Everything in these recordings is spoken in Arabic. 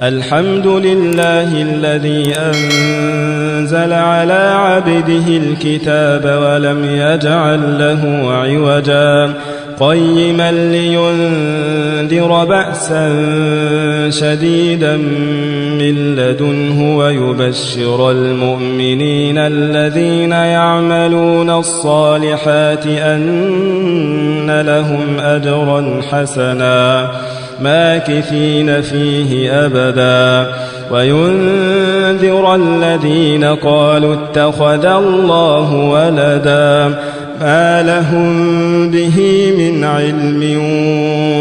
الحمد لله الذي أنزل على عبده الكتاب ولم يجعل له عوجا قيما لينذر بأسا شديدا من لدنه ويبشر المؤمنين الذين يعملون الصالحات أن لهم أجرا حسنا ماكثين فيه أبدا وينذر الذين قالوا اتخذ الله ولدا ما لهم به من علم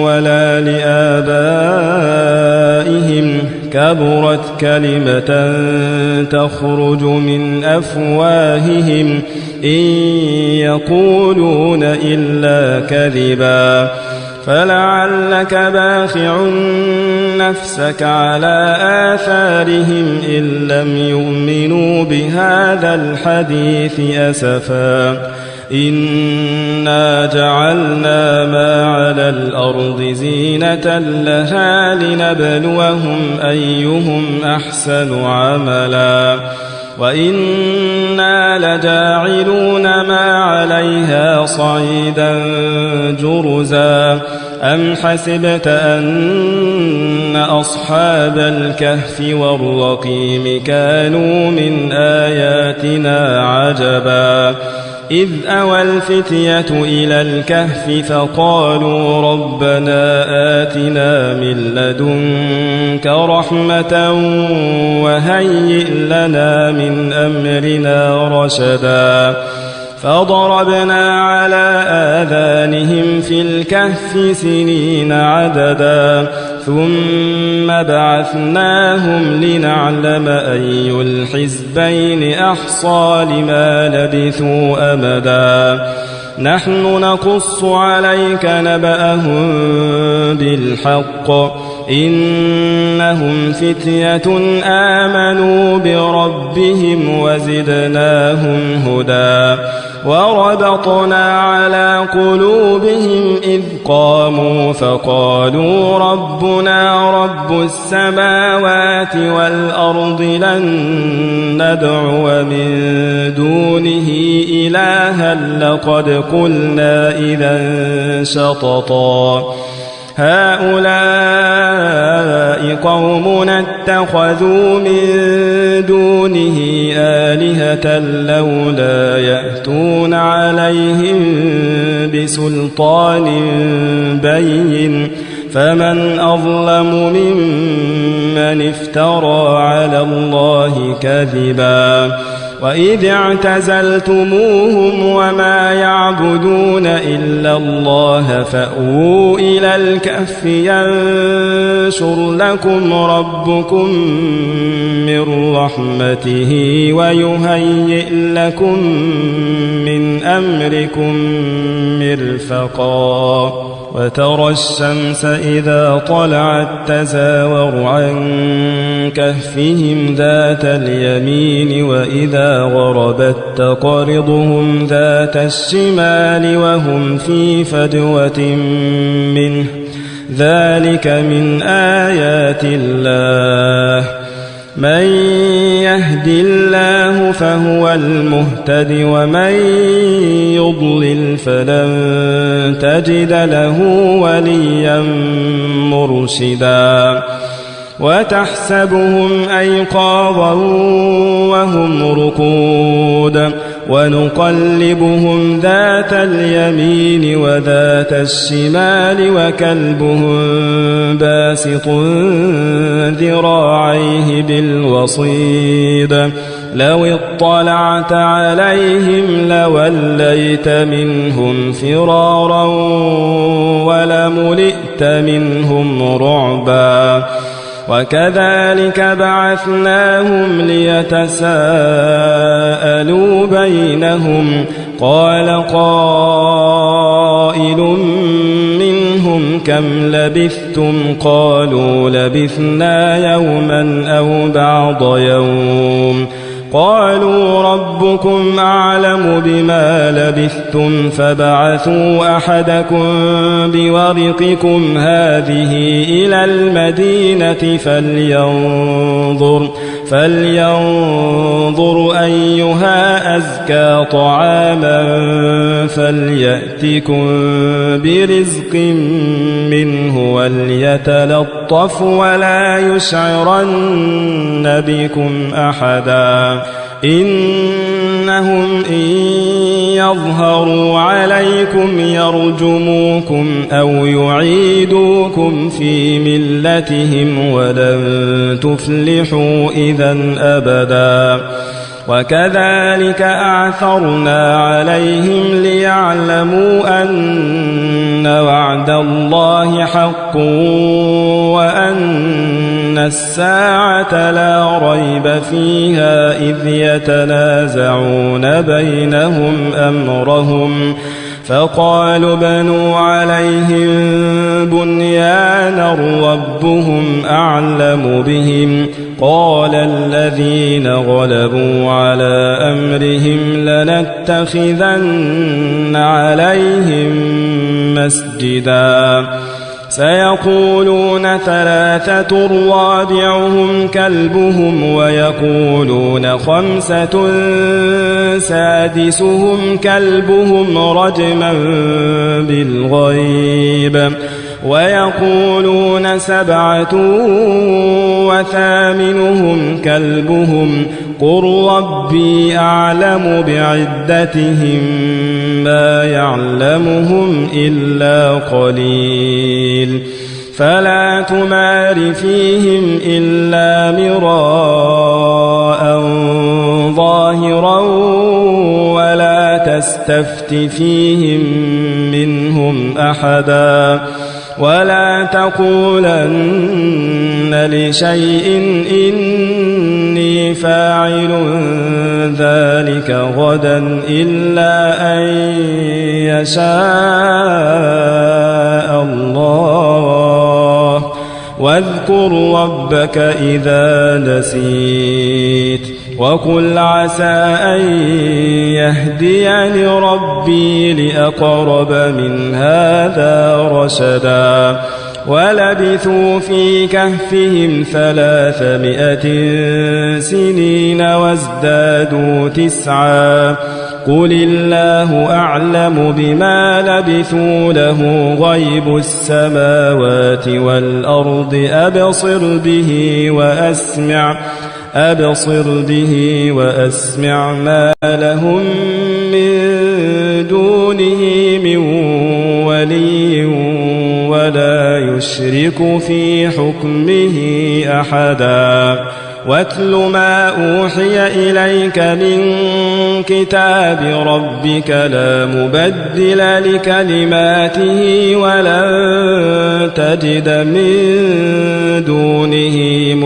ولا لآبائهم كبرت كلمة تخرج من أفواههم إن يقولون إلا كذبا فلعلك باخع نفسك على آثارهم إن لم يؤمنوا بهذا الحديث أسفا إنا جعلنا ما على الأرض زينة لها لنبلوهم أيهم أحسن عملا وإنا لجاعلون ما عليها صعيدا جرزا أم حسبت أن أصحاب الكهف والرقيم كانوا من آياتنا عجبا إذ أوى الفتية إلى الكهف فقالوا ربنا آتنا من لدنك رحمة وهيئ لنا من أمرنا رشدا فضربنا على آذانهم في الكهف سنين عددا ثم بعثناهم لنعلم أي الحزبين أحصى لما لبثوا أمدا نحن نقص عليك نبأهم بالحق إنهم فتية آمنوا بربهم وزدناهم هدى وربطنا على قلوبهم إذ قاموا فقالوا ربنا رب السماوات والأرض لن ندعو من دونه إلها لقد قلنا إذا شططا هؤلاء قومنا اتخذوا من دونه آلهة لولا يأتون عليهم بسلطان بين فمن أظلم ممن افترى على الله كذبا وإذ اعتزلتموهم وما يعبدون إلا الله فأووا إلى الكهف ينشر لكم ربكم من رحمته ويهيئ لكم من أمركم مرفقا وترى الشمس إذا طلعت تزاور عن كهفهم ذات اليمين وإذا غربت تقرضهم ذات الشمال وهم في فجوة منه ذلك من آيات الله من يهد الله فهو المهتد ومن يضلل فلن تجد له وليا مرشدا وتحسبهم أيقاظا وهم رقود ونقلبهم ذات اليمين وذات الشمال وكلبهم باسط ذراعيه بالوصيد لو اطلعت عليهم لوليت منهم فرارا ولملئت منهم رعبا وكذلك بعثناهم ليتساءلوا بينهم قال قائل منهم كم لبثتم قالوا لبثنا يوما أو بعض يوم قالوا ربكم أعلم بما لبثتم فبعثوا أحدكم بورقكم هذه إلى المدينة فلينظر أيها أزكى طعاما فليأتكم برزق منه وليتلطف ولا يشعرن بكم أحدا إنهم إن يظهروا عليكم يرجموكم أو يعيدوكم في ملتهم ولن تفلحوا إذا أبدا وكذلك أعثرنا عليهم ليعلموا أن وعد الله حق وأن الساعة لا ريب فيها إذ يتنازعون بينهم أمرهم فقالوا بنوا عليهم بنيانا ربهم أعلم بهم قال الذين غلبوا على أمرهم لنتخذن عليهم مسجدا سيقولون ثلاثة رابعهم كلبهم ويقولون خمسة سادسهم كلبهم رجما بالغيب ويقولون سبعة وثامنهم كلبهم قل ربي أعلم بعدتهم ما يعلمهم إلا قليل فلا تمار فيهم إلا مراء ظاهرا ولا تستفت فيهم منهم أحدا ولا تقولن لشيء إني فاعل ذلك غدا إلا أن يشاء الله واذكر ربك إذا نسيت وقل عسى أن يهديني ربي لأقرب من هذا رشدا ولبثوا في كهفهم 300 سنين وازدادوا 9 قل الله أعلم بما لبثوا له غيب السماوات والأرض أبصر به وأسمع ما لهم من دونه من ولي ولا يشرك في حكمه أحدا واتل ما أوحي إليك من كتاب ربك لا مبدل لكلماته ولن تجد من دونه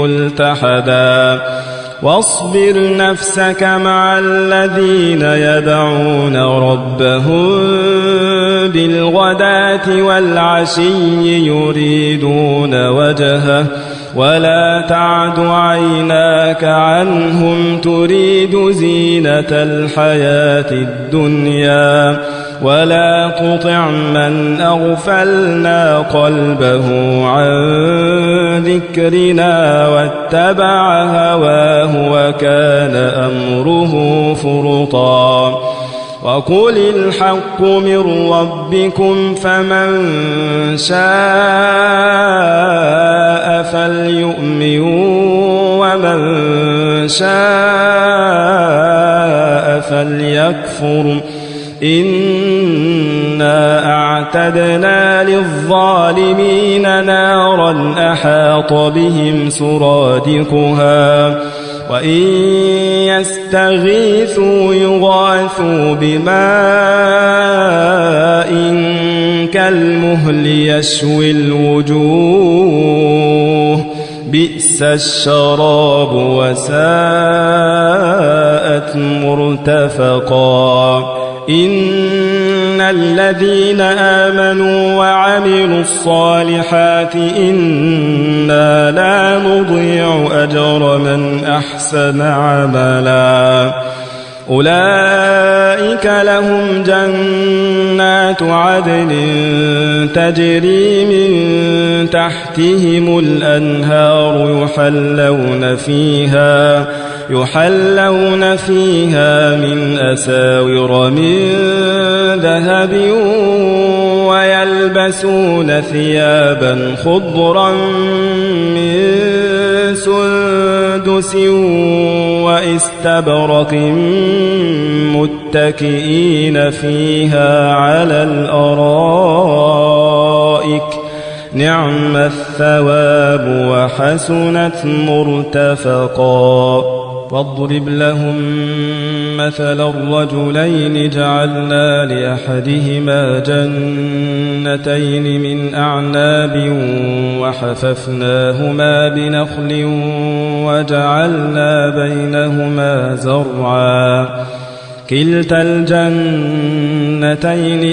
ملتحدا واصبر نفسك مع الذين يدعون ربهم بالغداة والعشي يريدون وجهه ولا تعد عيناك عنهم تريد زينة الحياة الدنيا ولا تطع من أغفلنا قلبه عن ذكرنا واتبع هواه وكان أمره فرطا وقل الحق من ربكم فمن شاء فليؤمن ومن شاء فليكفر إنا أعتدنا للظالمين نارا أحاط بهم سرادقها وإن يستغيثوا يغاثوا بماء كالمهل يشوي الوجوه بئس الشراب وساءت وحسنت مرتفقا إن الذين آمنوا وعملوا الصالحات إنا لا نضيع أجر من أحسن عملا أولئك لهم جنات عدن تجري من تحتهم الأنهار يحلون فيها من أساور من ذهب ويلبسون ثيابا خضرا من سندس واستبرق متكئين فيها على الأرائك نعم الثواب وحسنت مرتفقا واضرب لهم مثل الرجلين جعلنا لأحدهما جنتين من أعناب وحففناهما بنخل وجعلنا بينهما زرعا كلتا الجنتين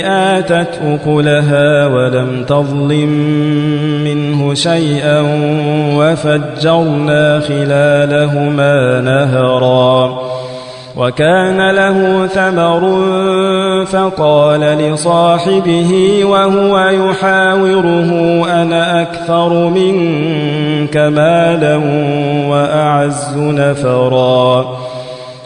آتت أكلها ولم تظلم منه شيئا وفجرنا خلالهما نهرا وكان له ثمر فقال لصاحبه وهو يحاوره أنا أكثر منك مالا وأعز نفرا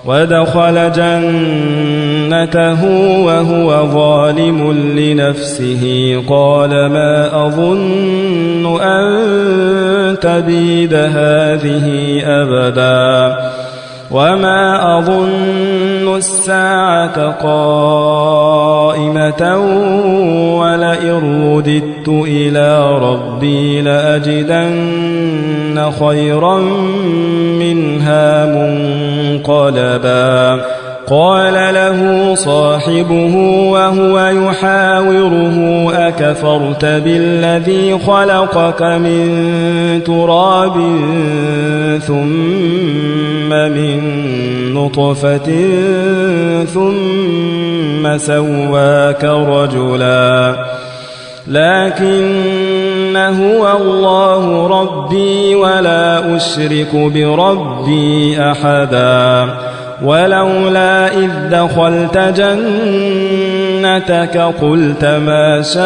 ودخل جنته وهو ظالم لنفسه قال ما أظن أن تبيد هذه أبدا وما أظن الساعة قائمة ولئن رددت إلى ربي لأجدن خيرا منها منقلبا قال له صاحبه وهو يحاوره أكفرت بالذي خلقك من تراب ثم من نطفة ثم سواك رجلا لكن هو الله ربي ولا أشرك بربي أحدا ولولا إذ دخلت جنتك قلت ما شاء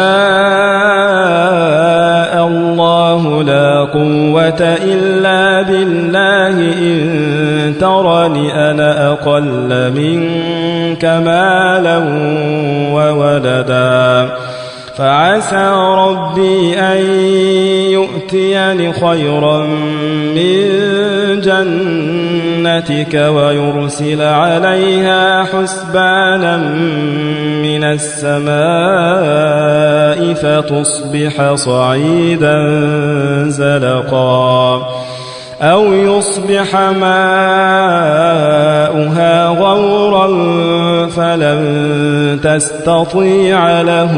الله لا قوة إلا بالله إن ترني أنا أقل منك مالا وولدا فعسى ربي أن يؤتيني خيرا من جنتك ويرسل عليها حسبانا من السماء فتصبح صعيدا زلقا أو يصبح ماؤها غورا فلن تستطيع له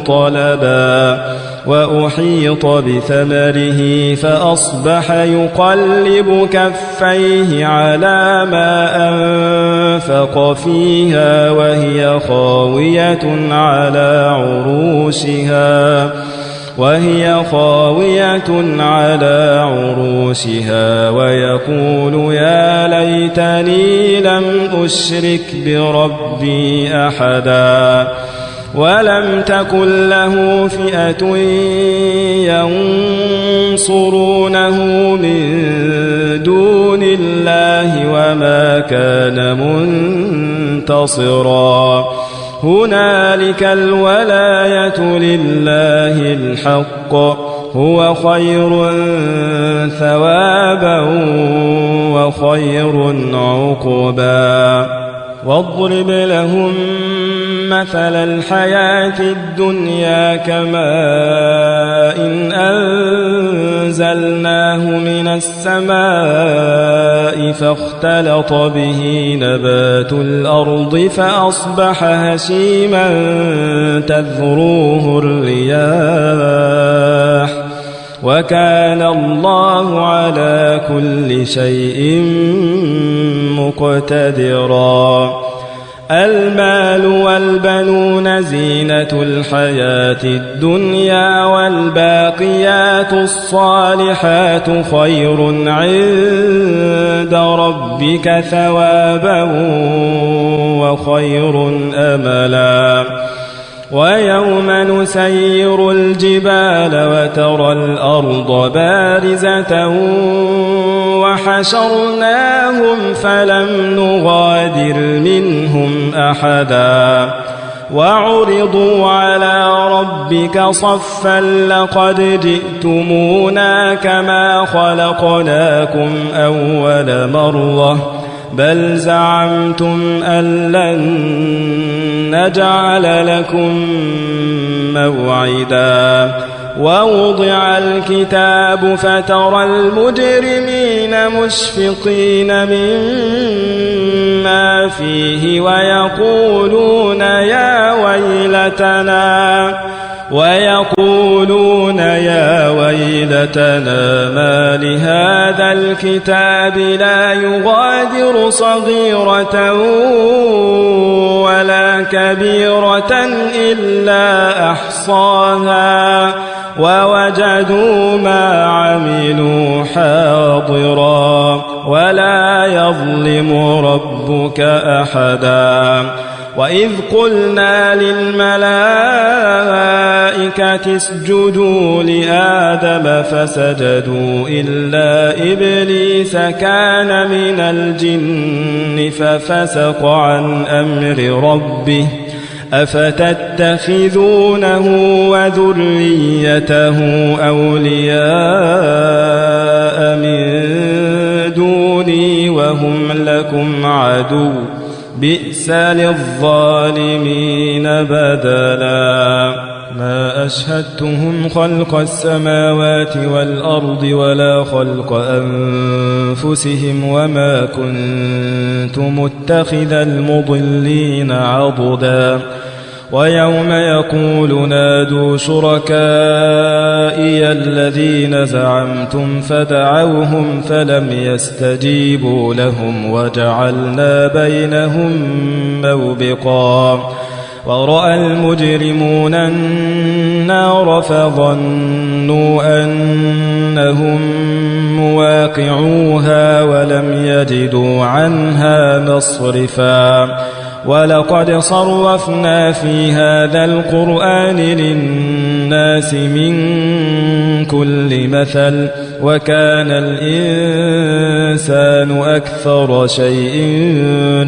طلبا وأحيط بثمره فأصبح يقلب كفيه على ما أنفق فيها وهي خاوية على عروشها ويقول يا ليتني لم أشرك بربي أحدا ولم تكن له فئة ينصرونه من دون الله وما كان منتصرا هنالك الولاية لله الحق هو خير ثوابا وخير عقبا واضرب لهم مثل الحياة الدنيا كماء إن أنزلناه من السماء فاختلط به نبات الأرض فأصبح هشيما تذروه الرياح وكان الله على كل شيء مقتدرا. المال والبنون زينة الحياة الدنيا والباقيات الصالحات خير عند ربك ثوابا وخير أملا. ويوم نسير الجبال وترى الأرض بارزة وحشرناهم فلم نغادر منهم أحدا وعرضوا على ربك صفا لقد جئتمونا كما خلقناكم أول مرة بل زعمتم أن لن نجعل لكم موعدا. ووضع الكتاب فترى المجرمين مشفقين مما فيه ويقولون يا ويلتنا ما لهذا الكتاب لا يغادر صغيرة ولا كبيرة إلا أحصاها ووجدوا ما عملوا حاضرا ولا يظلم ربك أحدا. وإذ قلنا للملائكة اسجدوا لآدم فسجدوا إلا إبليس كان من الجن ففسق عن أمر ربه أفتتخذونه وذريته أولياء من دوني وهم لكم عدو بئس للظالمين بدلا. ما أشهدتهم خلق السماوات والأرض ولا خلق أنفسهم وما كنت متخذ المضلين عضدا. ويوم يقول نادوا شركائي الذين زعمتم فدعوهم فلم يستجيبوا لهم وجعلنا بينهم موبقا. ورأى المجرمون النار فظنوا أنهم مواقعوها ولم يجدوا عنها مصرفا. ولقد صرفنا في هذا القرآن للناس من كل مثل وكان الإنسان أكثر شيء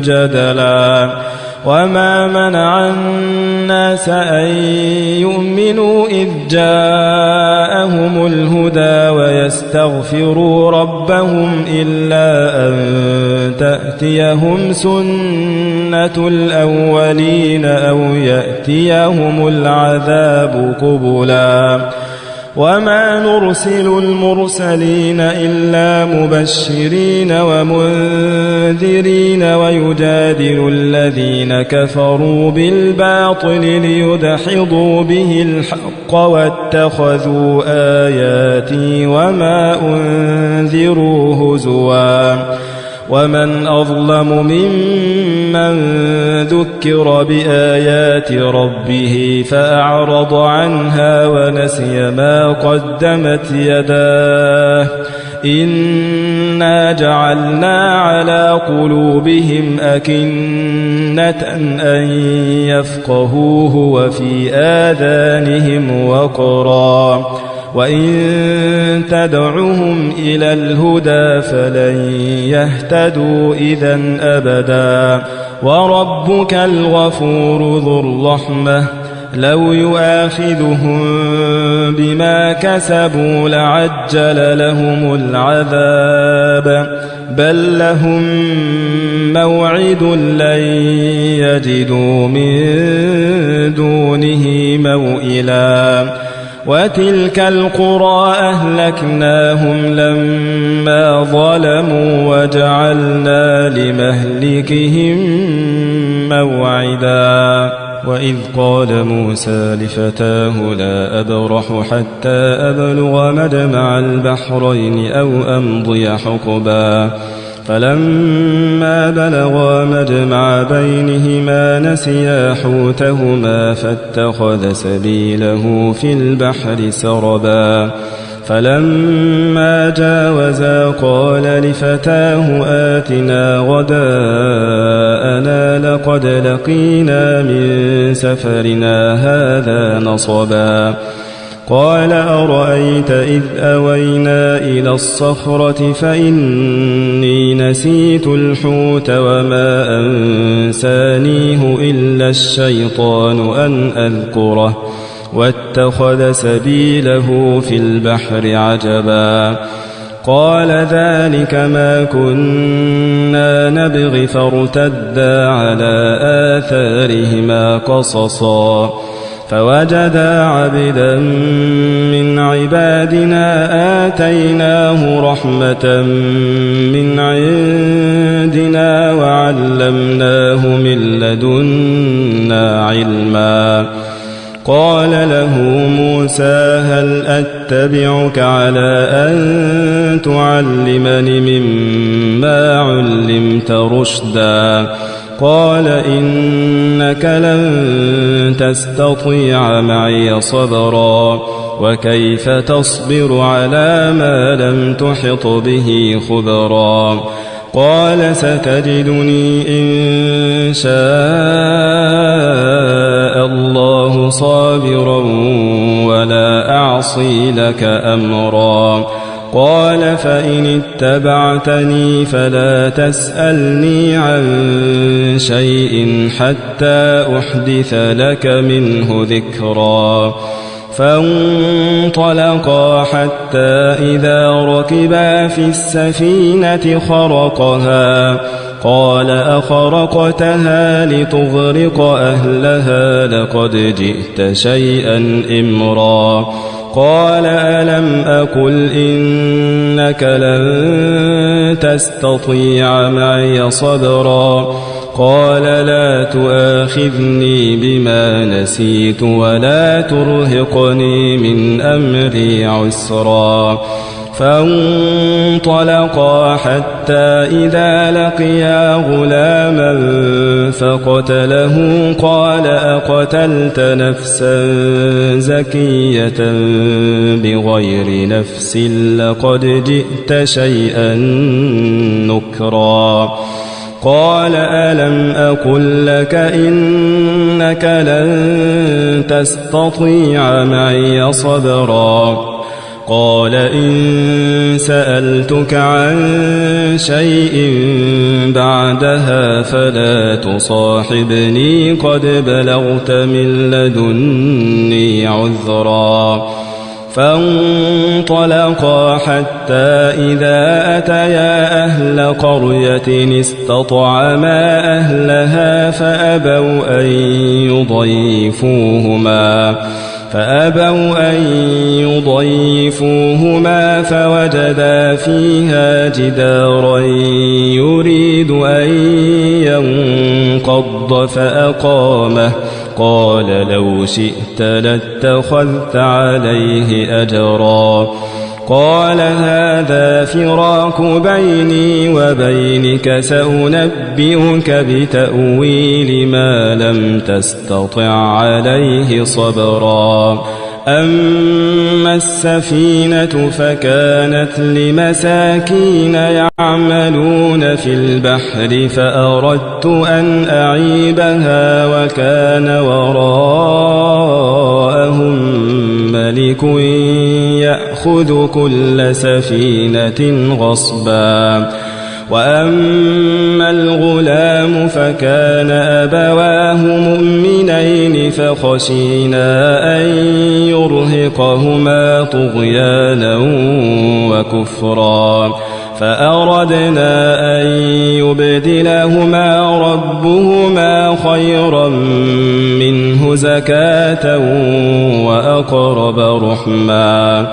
جدلا. وما منع الناس أن يؤمنوا إذ جاءهم الهدى ويستغفروا ربهم إلا أن تأتيهم سنة الأولين أو يأتيهم العذاب قبلا. وما نرسل المرسلين إلا مبشرين ومنذرين ويجادل الذين كفروا بالباطل ليدحضوا به الحق واتخذوا آياتي وما أنذروا هزوا. ومن أظلم ممن ذكر بآيات ربه فأعرض عنها ونسي ما قدمت يداه إنا جعلنا على قلوبهم أكنة أن يفقهوه وفي آذانهم وقرا وإن تدعهم إلى الهدى فلن يهتدوا إذن أبدا. وربك الغفور ذو الرحمة لو يؤاخذهم بما كسبوا لعجل لهم العذاب بل لهم موعد لن يجدوا من دونه موئلا. وتلك القرى أهلكناهم لما ظلموا وجعلنا لمهلكهم موعدا. وإذ قال موسى لفتاه لا أبرح حتى أبلغ مجمع البحرين أو أمضي حقبا فلما بلغا مجمع بينهما نسيا حوتهما فاتخذ سبيله في البحر سربا فلما جاوزا قال لفتاه آتنا غداءنا لقد لقينا من سفرنا هذا نصبا قال أرأيت إذ أوينا إلى الصخرة فإني نسيت الحوت وما أنسانيه إلا الشيطان أن أذكره واتخذ سبيله في البحر عجبا قال ذلك ما كنا نبغي فارتدا على آثارهما قصصا فوجدا عبدا من عبادنا آتيناه رحمة من عندنا وعلمناه من لدنا علما قال له موسى هل أتبعك على أن تعلمني مما علمت رشدا قال إنك لن تستطيع معي صبرا وكيف تصبر على ما لم تحط به خبرا قال ستجدني إن شاء الله صابرا ولا أعصي لك أمرا قال فإن اتبعتني فلا تسألني عن شيء حتى أحدث لك منه ذكرا فانطلقا حتى إذا ركبا في السفينة خرقها قال أخرقتها لتغرق أهلها لقد جئت شيئا إمرا قال ألم أقل إنك لن تستطيع معي صبرا قال لا تؤاخذني بما نسيت ولا ترهقني من أمري عسرا فانطلقا حتى إذا لقيا غلاما فقتله قال أقتلت نفسا زكية بغير نفس لقد جئت شيئا نكرا قال ألم أقل لك إنك لن تستطيع معي صبرا قال إن سألتك عن شيء بعدها فلا تصاحبني قد بلغت من لدني عذرا فانطلقا حتى إذا أتيا أهل قرية استطعما أهلها فأبوا أن يضيفوهما فوجدا فيها جدارا يريد أن ينقض فأقامه قال لو شئت لاتخذت عليه أجرا قال هذا فراق بيني وبينك سأنبئك بتأويل ما لم تستطع عليه صبرا أما السفينة فكانت لمساكين يعملون في البحر فأردت أن أعيبها وكان وراءهم ملك يأخذ كل سفينة غصبا وأما الغلام فكان أبواه مؤمنين فخشينا أن يرهقهما طغيانا وكفرا فأردنا أن يبدلهما ربهما خيرا منه زكاة وأقرب رحما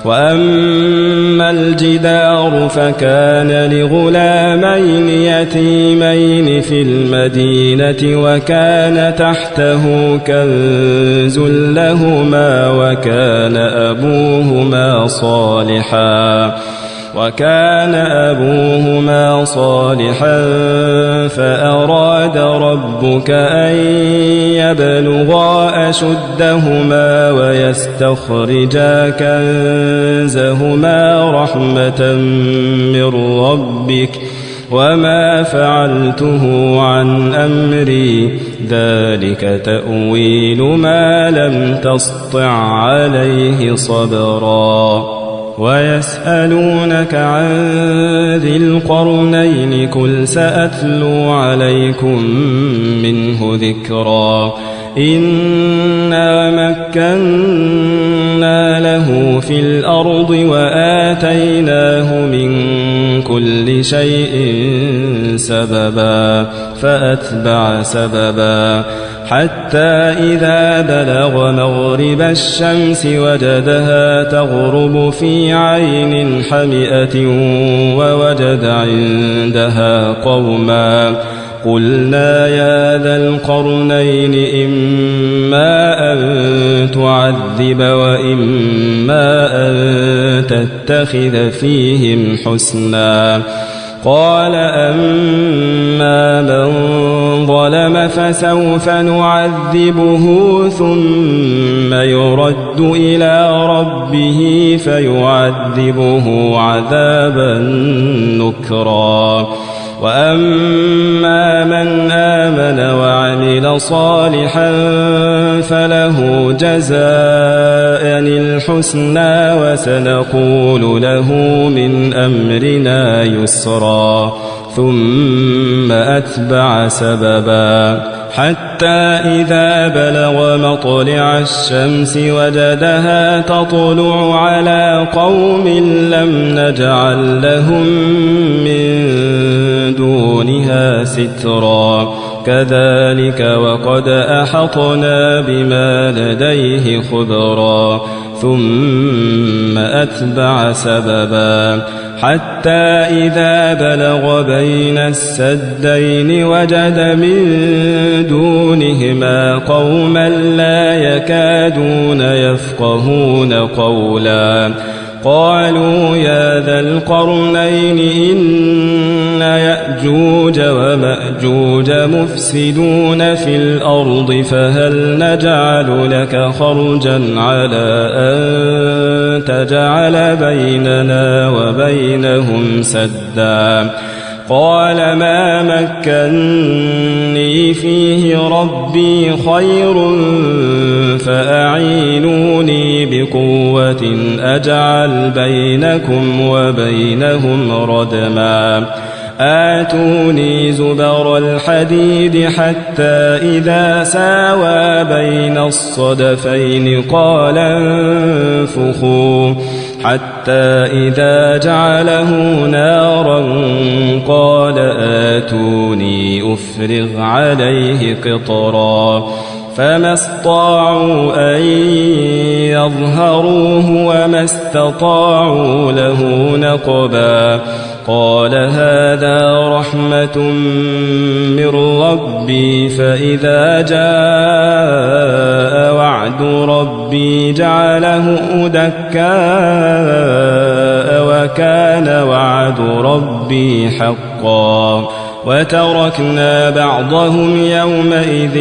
وأما الجدار فكان لغلامين يتيمين في المدينة وكان تحته كنز لهما وكان أبوهما صالحا فأراد ربك أن يبلغا أشدهما ويستخرجا كنزهما رحمة من ربك وما فعلته عن أمري ذلك تأويل ما لم تسطع عليه صبرا ويسألونك عن ذي القرنين قل سأتلو عليكم منه ذكرا إنا مكنا له في الأرض وآتيناه من كل شيء سببا فأتبع سببا حتى إذا بلغ مغرب الشمس وجدها تغرب في عين حمئة ووجد عندها قوما قلنا يا ذا القرنين إما أن تعذب وإما أن تتخذ فيهم حسنا قال أما من ظلم فسوف نعذبه ثم يرد إلى ربه فيعذبه عذابا نكرا وأما من آمن وعمل صالحا فله جزاء الحسنى وسنقول له من أمرنا يسرا ثم أتبع سببا حتى إذا بلغ مطلع الشمس وجدها تطلع على قوم لم نجعل لهم من دونها سترا كذلك وقد أحطنا بما لديه خبرا ثم أتبع سببا حتى إذا بلغ بين السدين وجد من دونهما قوما لا يكادون يفقهون قولا قالوا يا ذا القرنين إن يأجوج ومأجوج مفسدون في الأرض فهل نجعل لك خرجا على أن تجعل بيننا وبينهم سدا قال ما مكني فيه ربي خير فأعينوني بقوة أجعل بينكم وبينهم ردما آتوني زبر الحديد حتى إذا ساوى بين الصدفين قال انفخوا حتى إذا جعله نارا قال آتوني أفرغ عليه قطرا فما استطاعوا أن يظهروه وما استطاعوا له نقبا قال هذا رحمة من ربي فإذا جاء وعد ربي جعله دكاء وكان وعد ربي حقا وتركنا بعضهم يومئذ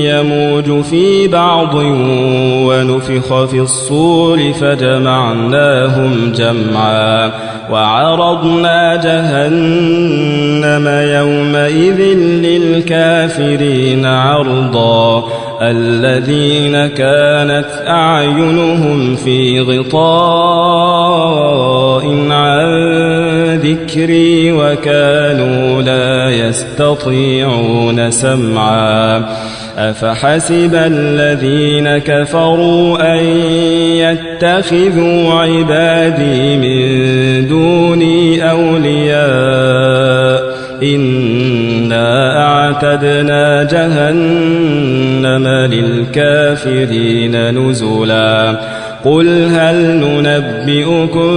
يموج في بعض ونفخ في الصور فجمعناهم جمعا وعرضنا جهنم يومئذ للكافرين عرضا الذين كانت أعينهم في غطاء عن ذكري وكانوا لا يستطيعون سمعا أفحسب الذين كفروا أن يتخذوا عبادي من دوني أولياء إنا أعتدنا جهنم للكافرين نزلا قل هل ننبئكم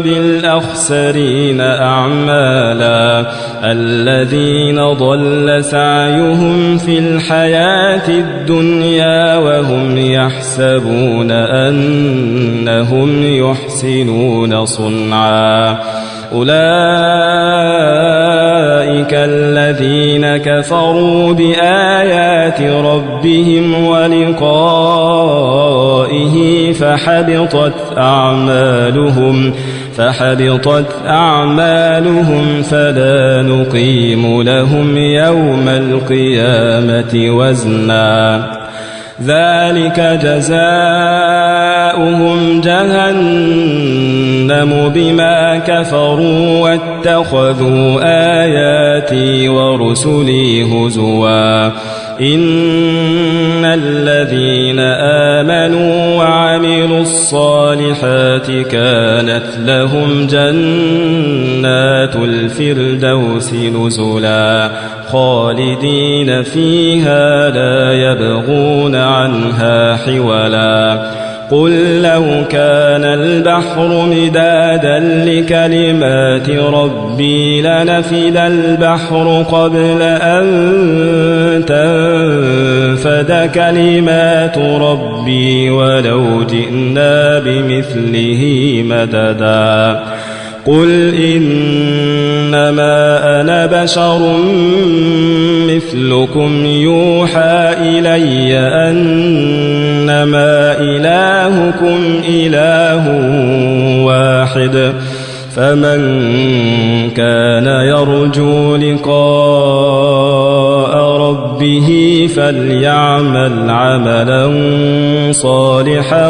بالأخسرين أعمالا الذين ضل سعيهم في الحياة الدنيا وهم يحسبون أنهم يحسنون صنعا أولئك الذين كفروا بآيات ربهم ولقائه فحبطت أعمالهم فلا نقيم لهم يوم القيامة وزنا ذلك جزاؤهم جهنم بما كفروا واتخذوا آياتي ورسلي هزوا إن الذين آمنوا وعملوا الصالحات كانت لهم جنات الفردوس نزلا خالدين فيها لا يبغون عنها حولا قل لو كان البحر مدادا لكلمات ربي لنفد البحر قبل أن تنفد كلمات ربي ولو جئنا بمثله مددا قل إنما أنا بشر مثلكم يوحى إلي أنما إلهكم إله واحد فمن كان يرجو لقاء ربه فليعمل عملا صالحا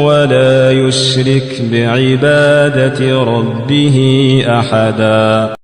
ولا يشرك بعبادة ربه أحدا